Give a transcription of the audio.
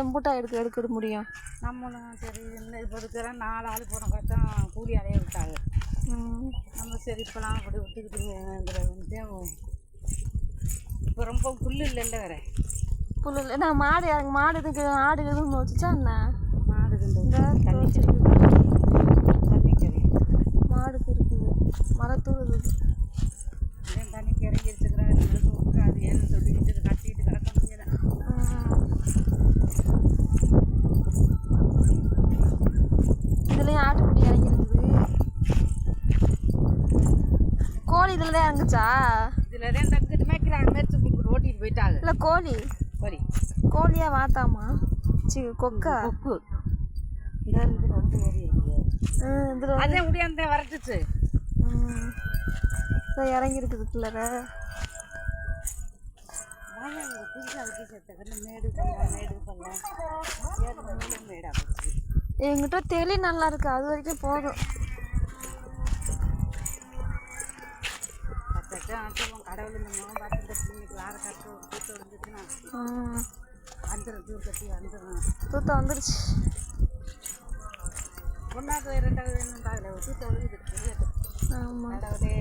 எம்பூட்டா எடுக்க முடியும். நம்மளும் சரி இந்த இப்போ இருக்கிற 4 ஆள் போன கஷ்டம் கூலி அலைய விட்டாங்க. நம்ம சரி இப்போலாம் அப்படி விட்டுக்கிட்டுங்கிறது இப்போ ரொம்ப புல் இல்லைல்ல வேற புல் இல்லை. நான் மாடு இதுக்கு ஆடு எதுவும் வச்சுச்சா என்ன? மாடு மாடுக்கு இருக்குது மரத்தூள் இருக்குது. தண்ணிக்கு இறங்கி வச்சுக்கிறாங்க. அது ஏன்னு சொல்லிட்டு கட்டிட்டு கிடக்க முடியல. இதுலேயும் ஆட்டுக்குட்டி இறங்கி இருக்குது. கோழி இதில் தான் இறங்குச்சா? இதில் தான் தங்கிட்டு மேய்க்கிறாங்க. மேய்ச்சி கொடுத்துட்டு ஓட்டிட்டு போயிட்டாங்க. இல்லை கோழியா வாத்தாமா? கொக்கா கொக்கு இதில் வந்து ஏறி இருக்குது. அதே முடியாத வரட்டுச்சு. இறங்கி இருக்குது பிள்ளற. எங்கிட்ட தெளி நல்லா இருக்கு. அது வரைக்கும் போதும். கடவுள் இந்த முகம் பார்த்து பிள்ளைங்களுக்கு ஆறு கட்டு தூத்த வந்துச்சுன்னா வந்துடும். தூக்கட்டி வந்துடும். தூத்தம் வந்துருச்சு. 1வது 2வது வேணும் தூத்த வந்து ஆமாம் கடவுளே.